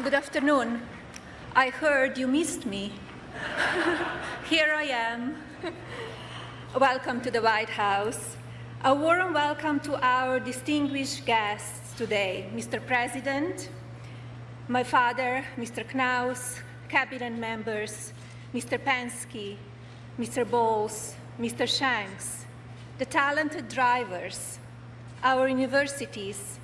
Good afternoon. I heard you missed me. Here I am. Welcome to the White House. A warm welcome to our distinguished guests today, Mr. President, my father, Mr. Knaus, cabinet members, Mr. Penske, Mr. Boles, Mr. Shanks, the talented drivers, our universities,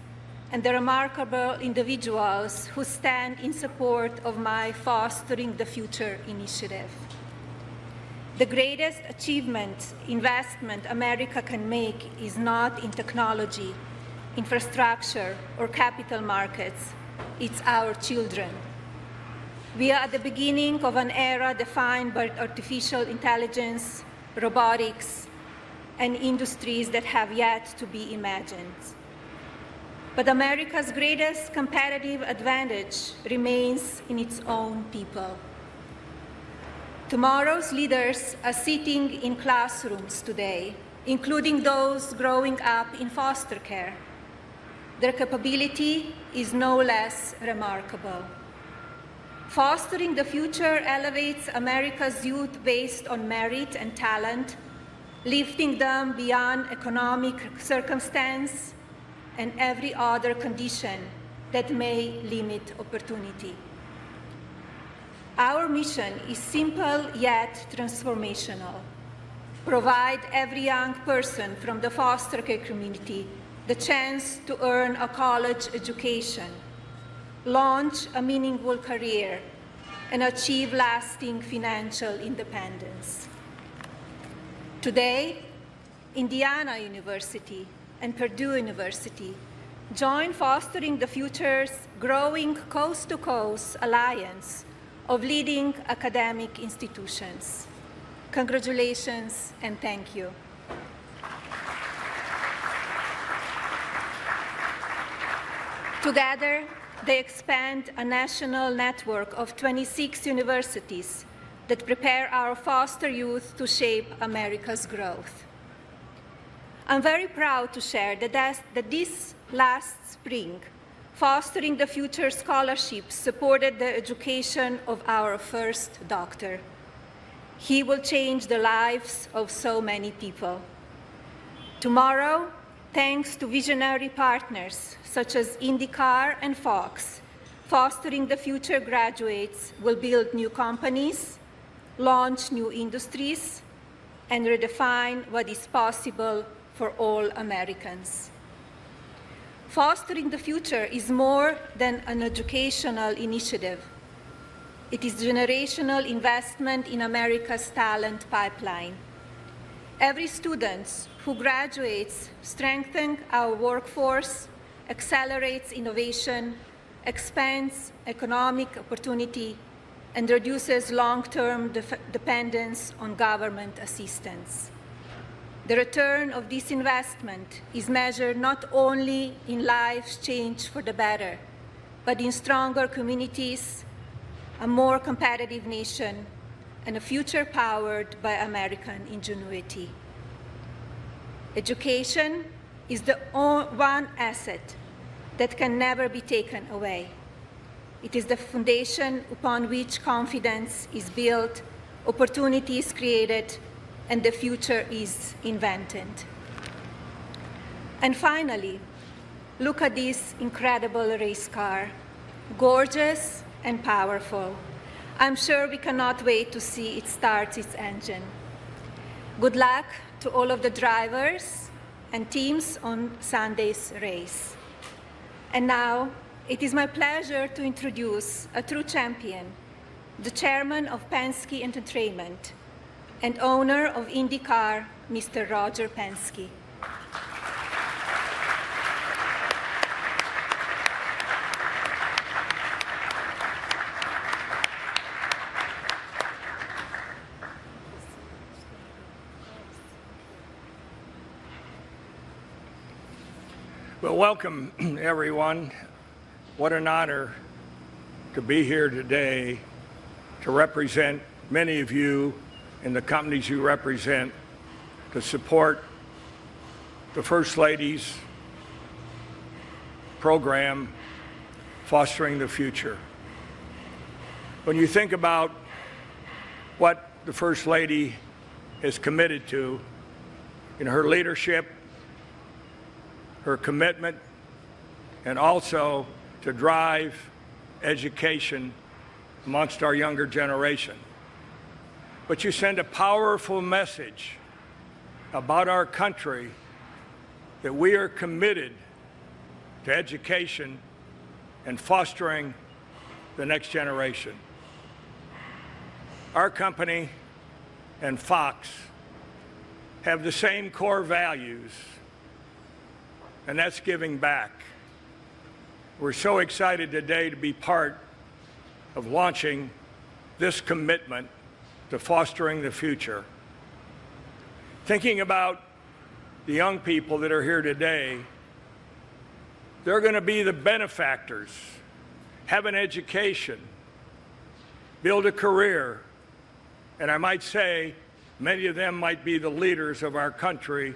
and the remarkable individuals who stand in support of my Fostering the Future initiative. The greatest investment America can make is not in technology, infrastructure, or capital markets. It's our children. We are at the beginning of an era defined by artificial intelligence, robotics, and industries that have yet to be imagined. But America's greatest competitive advantage remains in its own people. Tomorrow's leaders are sitting in classrooms today, including those growing up in foster care. Their capability is no less remarkable. Fostering the future elevates America's youth based on merit and talent, lifting them beyond economic circumstance and every other condition that may limit opportunity. Our mission is simple yet transformational. Provide every young person from the foster care community the chance to earn a college education, launch a meaningful career, and achieve lasting financial independence. Today, Indiana University and Purdue University join Fostering the Future's growing coast-to-coast alliance of leading academic institutions. Congratulations and thank you. Together, they expand a national network of 26 universities that prepare our foster youth to shape America's growth. I'm very proud to share that this last spring, Fostering the Future scholarships supported the education of our first doctor. He will change the lives of so many people. Tomorrow, thanks to visionary partners such as IndyCar and Fox, Fostering the Future graduates will build new companies, launch new industries, and redefine what is possible for all Americans. Fostering the Future is more than an educational initiative. It is generational investment in America's talent pipeline. Every student who graduates strengthens our workforce, accelerates innovation, expands economic opportunity, and reduces long-term dependence on government assistance. The return of this investment is measured not only in lives changed for the better, but in stronger communities, a more competitive nation, and a future powered by American ingenuity. Education is the one asset that can never be taken away. It is the foundation upon which confidence is built, opportunity is created, and the future is invented. And finally, look at this incredible race car, gorgeous and powerful. I'm sure we cannot wait to see it start its engine. Good luck to all of the drivers and teams on Sunday's race. And now, it is my pleasure to introduce a true champion, the chairman of Penske Entertainment and owner of IndyCar, Mr. Roger Penske. Well, welcome, everyone. What an honor to be here today to represent many of you and the companies you represent, to support the First Lady's program, Fostering the Future. When you think about what the First Lady has committed to in her leadership, her commitment, and also to drive education amongst our younger generation. But you send a powerful message about our country that we are committed to education and fostering the next generation. Our company and Fox have the same core values, and that's giving back. We're so excited today to be part of launching this commitment to fostering the future. Thinking about the young people that are here today, they're going to be the benefactors, have an education, build a career, and I might say many of them might be the leaders of our country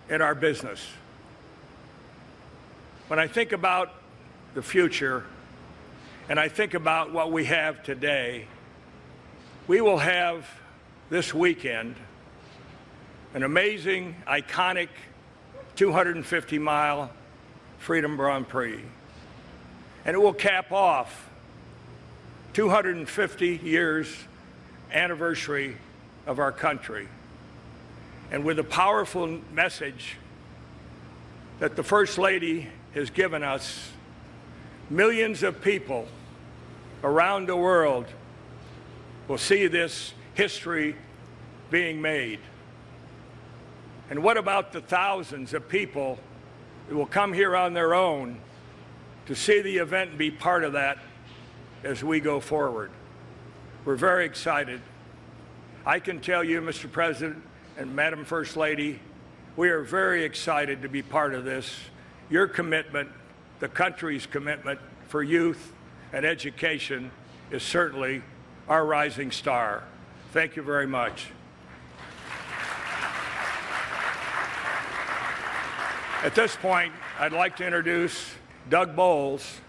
and our business. When I think about the future and I think about what we have today, we will have this weekend an amazing, iconic 250-mile Freedom Grand Prix. And it will cap off 250 years anniversary of our country. And with a powerful message that the First Lady has given us, millions of people around the world will see this history being made. And what about the thousands of people that will come here on their own to see the event and be part of that as we go forward? We're very excited. I can tell you, Mr. President and Madam First Lady, we are very excited to be part of this. Your commitment, the country's commitment for youth and education is certainly our rising star. Thank you very much. At this point, I'd like to introduce Doug Boles,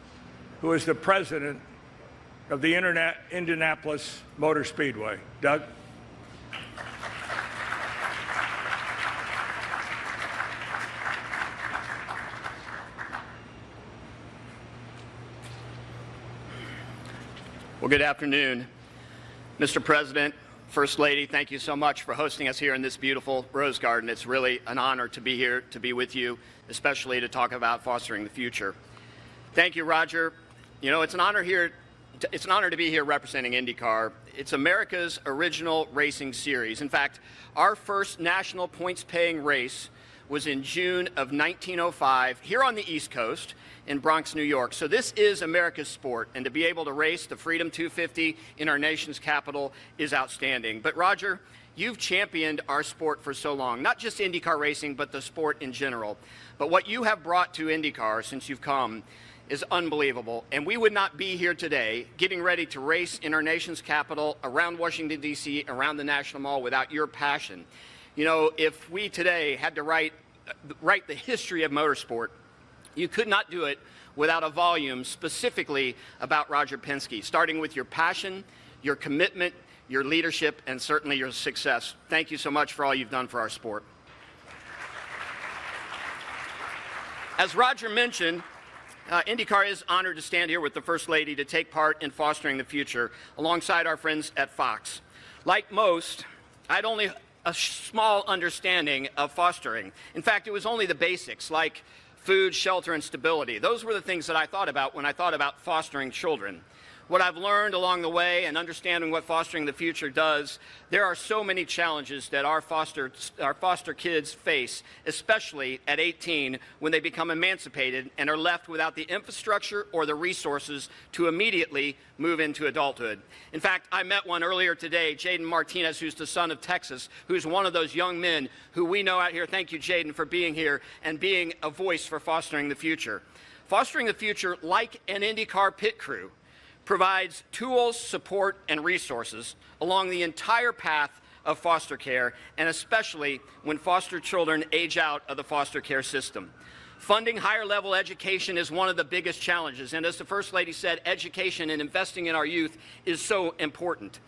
who is the president of the Indianapolis Motor Speedway. Doug? Well, good afternoon, Mr. President, First Lady. Thank you so much for hosting us here in this beautiful Rose Garden. It's really an honor to be here, to be with you, especially to talk about fostering the future. Thank you, Roger. You know, it's an honor to be here representing IndyCar. It's America's original racing series. In fact, our first national points-paying race was in June of 1905 here on the East Coast in Bronx, New York. So this is America's sport, and to be able to race the Freedom 250 in our nation's capital is outstanding. But Roger, you've championed our sport for so long, not just IndyCar racing, but the sport in general. But what you have brought to IndyCar since you've come is unbelievable, and we would not be here today getting ready to race in our nation's capital, around Washington, D.C., around the National Mall without your passion. You know, if we today had to write the history of motorsport, you could not do it without a volume specifically about Roger Penske, starting with your passion, your commitment, your leadership, and certainly your success. Thank you so much for all you've done for our sport. As Roger mentioned, IndyCar is honored to stand here with the First Lady to take part in fostering the future alongside our friends at Fox. Like most, I'd only a small understanding of fostering. In fact, it was only the basics like food, shelter, and stability. Those were the things that I thought about when I thought about fostering children. What I've learned along the way and understanding what fostering the future does, there are so many challenges that our foster kids face, especially at 18 when they become emancipated and are left without the infrastructure or the resources to immediately move into adulthood. In fact, I met one earlier today, Jaden Martinez, who's the son of Texas, who's one of those young men who we know out here. Thank you, Jaden, for being here and being a voice for fostering the future. Fostering the future, like an IndyCar pit crew, provides tools, support, and resources along the entire path of foster care, and especially when foster children age out of the foster care system. Funding higher-level education is one of the biggest challenges, and as the First Lady said, education and investing in our youth is so important.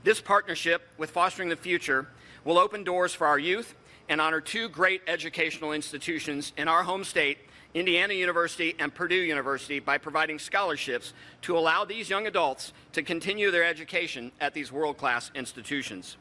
This partnership with Fostering the Future will open doors for our youth and honor two great educational institutions in our home state, Indiana University and Purdue University, by providing scholarships to allow these young adults to continue their education at these world-class institutions.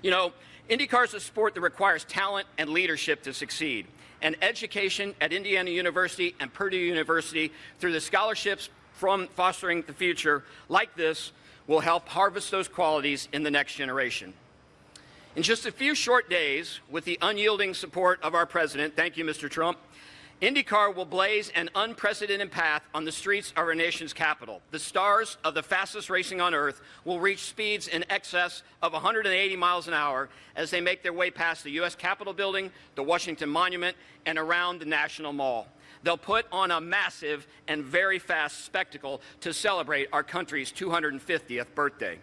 You know, IndyCar is a sport that requires talent and leadership to succeed. And education at Indiana University and Purdue University through the scholarships from Fostering the Future like this will help harvest those qualities in the next generation. In just a few short days, with the unyielding support of our president, thank you, Mr. Trump, IndyCar will blaze an unprecedented path on the streets of our nation's capital. The stars of the fastest racing on earth will reach speeds in excess of 180 miles an hour as they make their way past the U.S. Capitol building, the Washington Monument, and around the National Mall. They'll put on a massive and very fast spectacle to celebrate our country's 250th birthday.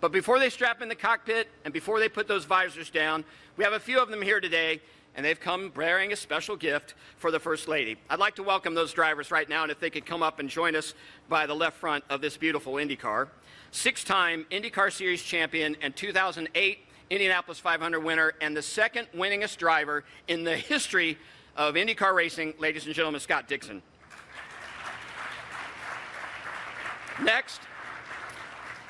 But before they strap in the cockpit and before they put those visors down, we have a few of them here today, and they've come bearing a special gift for the First Lady. I'd like to welcome those drivers right now, and if they could come up and join us by the left front of this beautiful IndyCar. Six-time IndyCar Series champion and 2008 Indianapolis 500 winner, and the second winningest driver in the history of IndyCar racing, ladies and gentlemen, Scott Dixon. Next,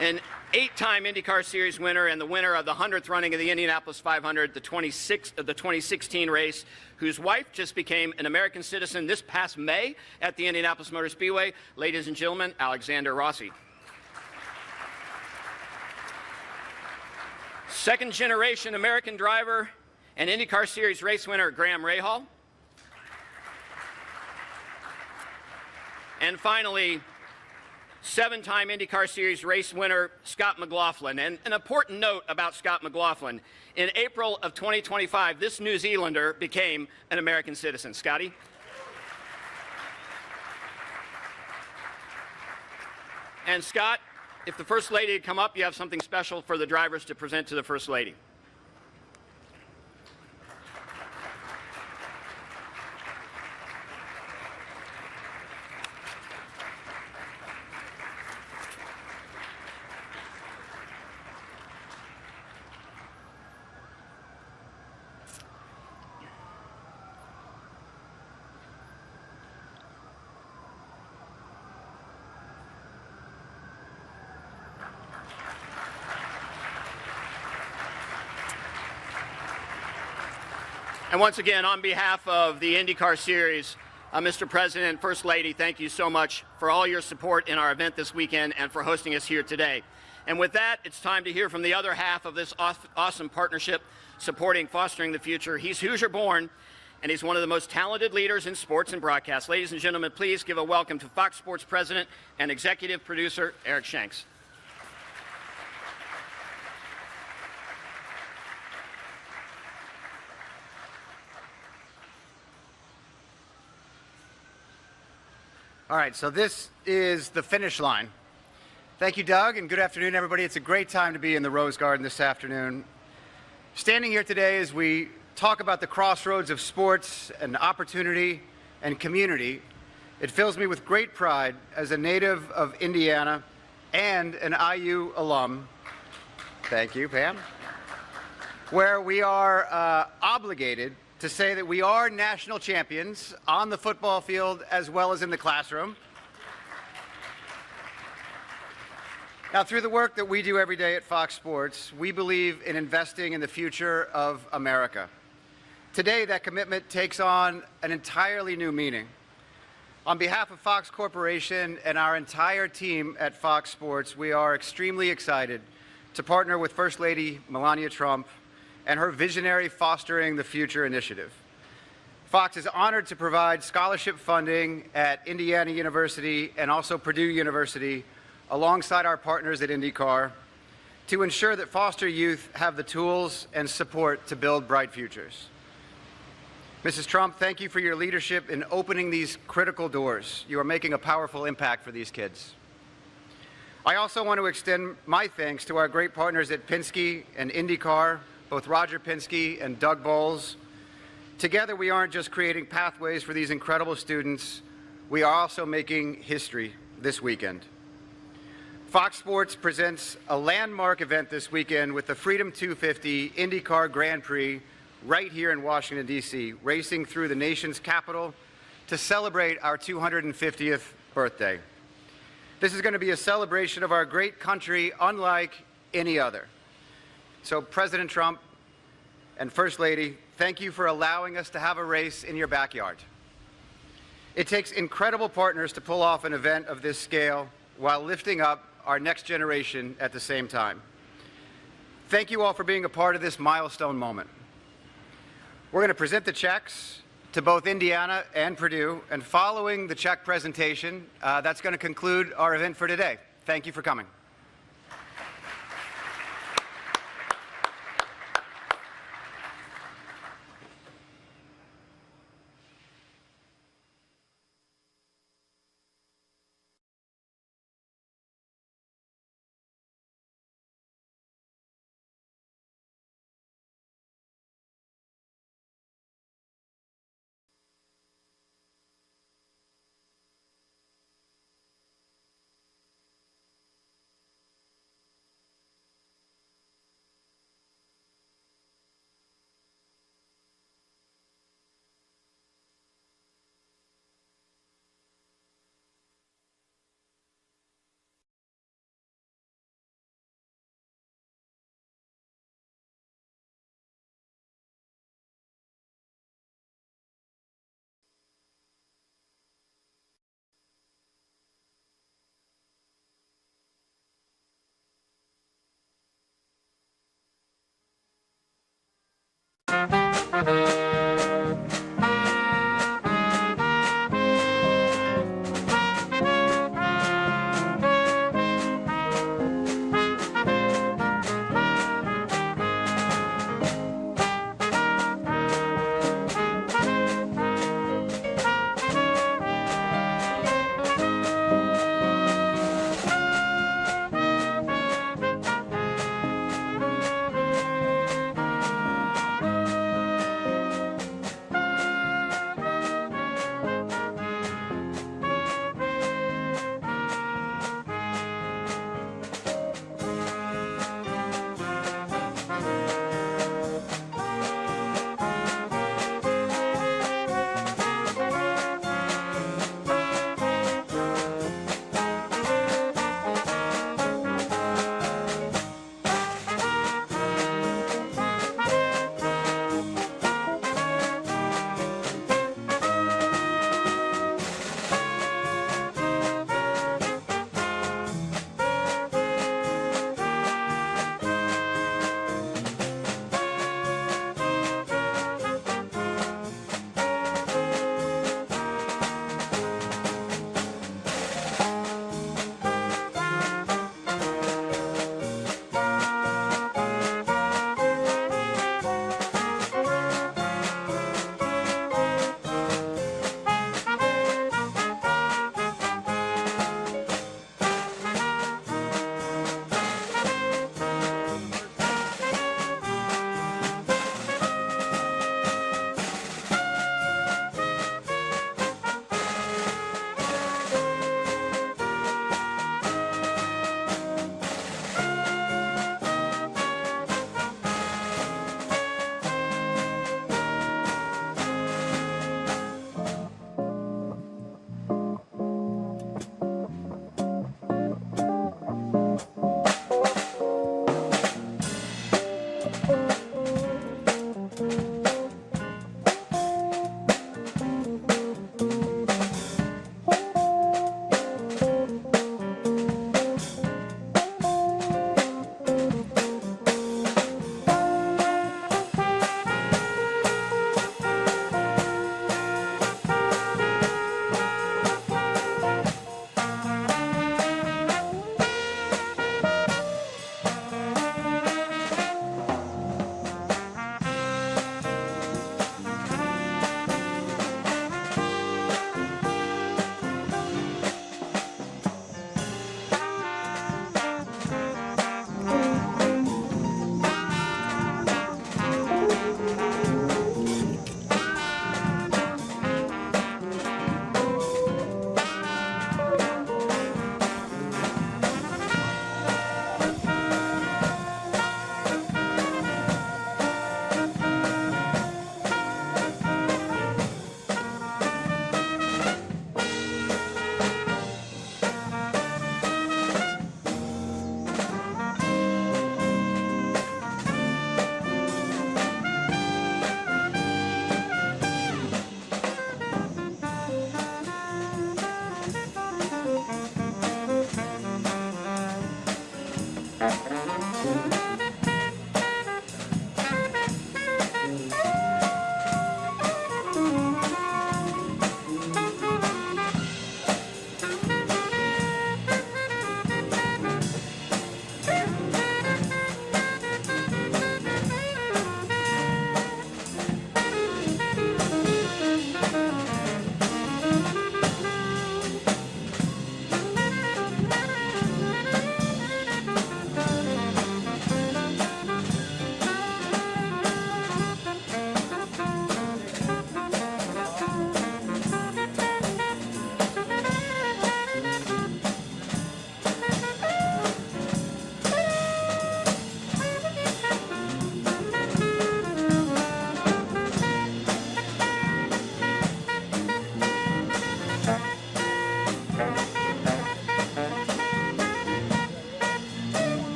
an eight-time IndyCar Series winner and the winner of the 100th running of the Indianapolis 500, the 2016 race, whose wife just became an American citizen this past May at the Indianapolis Motor Speedway. Ladies and gentlemen, Alexander Rossi. Second-generation American driver and IndyCar Series race winner, Graham Rahal. And finally, seven-time IndyCar Series race winner, Scott McLaughlin. And an important note about Scott McLaughlin, in April of 2025, this New Zealander became an American citizen. Scotty? And Scott, if the First Lady would come up, you have something special for the drivers to present to the First Lady. And once again, on behalf of the IndyCar Series, Mr. President and First Lady, thank you so much for all your support in our event this weekend and for hosting us here today. And with that, it's time to hear from the other half of this awesome partnership supporting Fostering the Future. He's Hoosier born, and he's one of the most talented leaders in sports and broadcast. Ladies and gentlemen, please give a welcome to Fox Sports President and Executive Producer, Eric Shanks. All right, so this is the finish line. Thank you, Doug, and good afternoon, everybody. It's a great time to be in the Rose Garden this afternoon. Standing here today as we talk about the crossroads of sports and opportunity and community, it fills me with great pride as a native of Indiana and an IU alum. Thank you, Pam. Where we are obligated to say that we are national champions on the football field as well as in the classroom. Now, through the work that we do every day at Fox Sports, we believe in investing in the future of America. Today, that commitment takes on an entirely new meaning. On behalf of Fox Corporation and our entire team at Fox Sports, we are extremely excited to partner with First Lady Melania Trump and her visionary Fostering the Future initiative. Fox is honored to provide scholarship funding at Indiana University and also Purdue University alongside our partners at IndyCar to ensure that foster youth have the tools and support to build bright futures. Mrs. Trump, thank you for your leadership in opening these critical doors. You are making a powerful impact for these kids. I also want to extend my thanks to our great partners at Penske and IndyCar, both Roger Penske and Doug Boles. Together, we aren't just creating pathways for these incredible students, we are also making history this weekend. Fox Sports presents a landmark event this weekend with the Freedom 250 IndyCar Grand Prix right here in Washington, D.C., racing through the nation's capital to celebrate our 250th birthday. This is going to be a celebration of our great country unlike any other. So, President Trump and First Lady, thank you for allowing us to have a race in your backyard. It takes incredible partners to pull off an event of this scale while lifting up our next generation at the same time. Thank you all for being a part of this milestone moment. We're going to present the checks to both Indiana and Purdue, and following the check presentation, that's going to conclude our event for today. Thank you for coming.